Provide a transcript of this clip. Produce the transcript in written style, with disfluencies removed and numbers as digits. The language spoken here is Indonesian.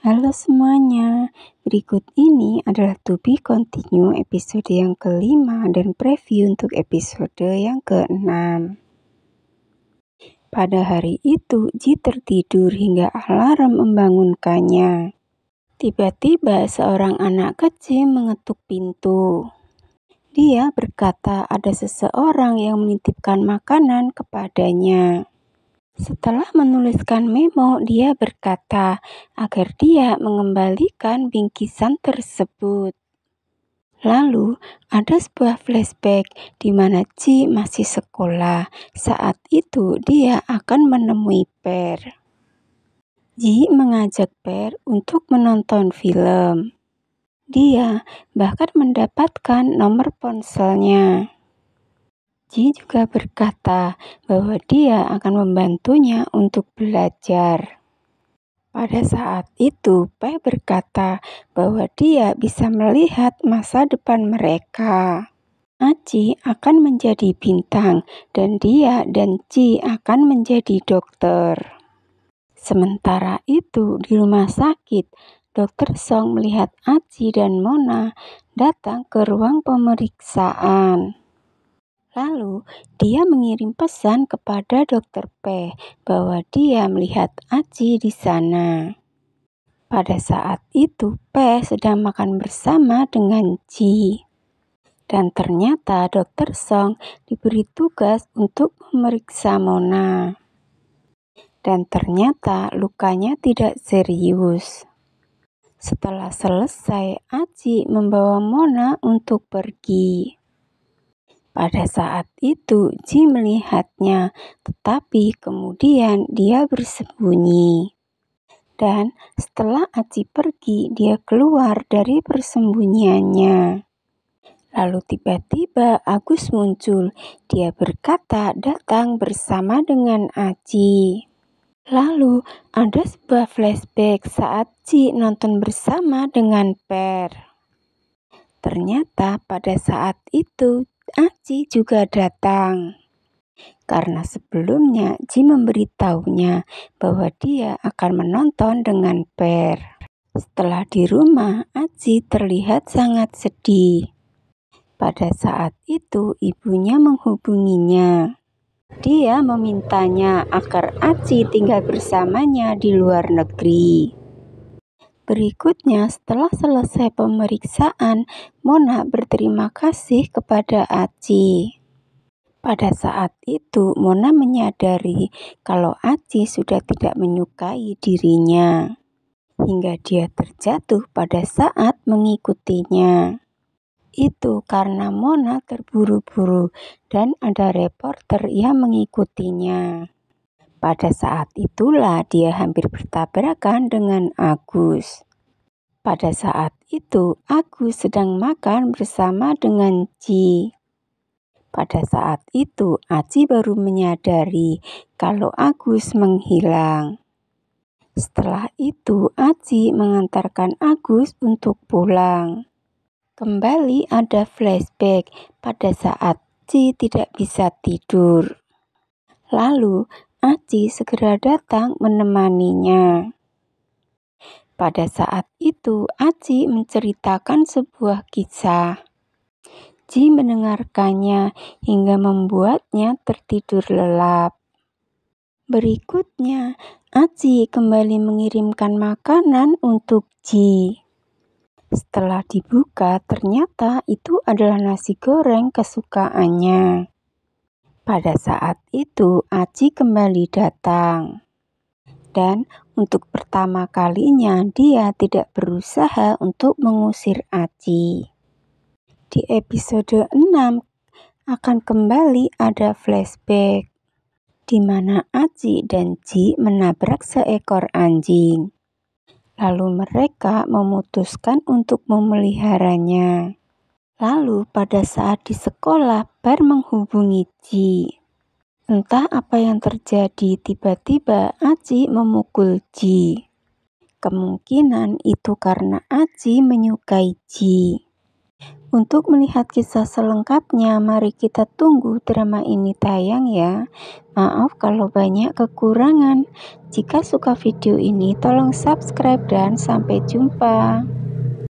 Halo semuanya, berikut ini adalah to be continue episode yang kelima dan preview untuk episode yang keenam. Pada hari itu, Ji tertidur hingga alarm membangunkannya. Tiba-tiba seorang anak kecil mengetuk pintu. Dia berkata ada seseorang yang menitipkan makanan kepadanya. Setelah menuliskan memo, dia berkata agar dia mengembalikan bingkisan tersebut. Lalu, ada sebuah flashback di mana Ji masih sekolah. Saat itu, dia akan menemui Per. Ji mengajak Per untuk menonton film. Dia bahkan mendapatkan nomor ponselnya. Ji juga berkata bahwa dia akan membantunya untuk belajar. Pada saat itu, Pai berkata bahwa dia bisa melihat masa depan mereka. Aci akan menjadi bintang dan dia dan Ji akan menjadi dokter. Sementara itu, di rumah sakit, Dokter Song melihat Aci dan Mona datang ke ruang pemeriksaan. Lalu, dia mengirim pesan kepada Dokter P bahwa dia melihat Aci di sana. Pada saat itu, P sedang makan bersama dengan Ji. Dan ternyata Dokter Song diberi tugas untuk memeriksa Mona. Dan ternyata lukanya tidak serius. Setelah selesai, Aci membawa Mona untuk pergi. Pada saat itu, Ji melihatnya, tetapi kemudian dia bersembunyi. Dan setelah Aci pergi, dia keluar dari persembunyiannya. Lalu tiba-tiba Agus muncul. Dia berkata datang bersama dengan Aci. Lalu ada sebuah flashback saat Ji nonton bersama dengan Per. Ternyata pada saat itu Aci juga datang. Karena sebelumnya Ji memberitahunya bahwa dia akan menonton dengan Per. Setelah di rumah, Aci terlihat sangat sedih. Pada saat itu ibunya menghubunginya. Dia memintanya agar Aci tinggal bersamanya di luar negeri. Berikutnya, setelah selesai pemeriksaan, Mona berterima kasih kepada Aci. Pada saat itu, Mona menyadari kalau Aci sudah tidak menyukai dirinya, hingga dia terjatuh pada saat mengikutinya. Itu karena Mona terburu-buru dan ada reporter yang mengikutinya. Pada saat itulah dia hampir bertabrakan dengan Agus. Pada saat itu, Agus sedang makan bersama dengan Ji. Pada saat itu, Aci baru menyadari kalau Agus menghilang. Setelah itu, Aci mengantarkan Agus untuk pulang. Kembali ada flashback pada saat Ji tidak bisa tidur. Lalu, Aci segera datang menemaninya. Pada saat itu, Aci menceritakan sebuah kisah. Ji mendengarkannya hingga membuatnya tertidur lelap. Berikutnya, Aci kembali mengirimkan makanan untuk Ji. Setelah dibuka, ternyata itu adalah nasi goreng kesukaannya. Pada saat itu, Aci kembali datang. Dan untuk pertama kalinya, dia tidak berusaha untuk mengusir Aci. Di episode 6 akan kembali ada flashback di mana Aci dan Ji menabrak seekor anjing. Lalu mereka memutuskan untuk memeliharanya. Lalu pada saat di sekolah, Per menghubungi Ji. Entah apa yang terjadi, tiba-tiba Aci memukul Ji. Kemungkinan itu karena Aci menyukai Ji. Untuk melihat kisah selengkapnya, mari kita tunggu drama ini tayang ya. Maaf kalau banyak kekurangan. Jika suka video ini, tolong subscribe dan sampai jumpa.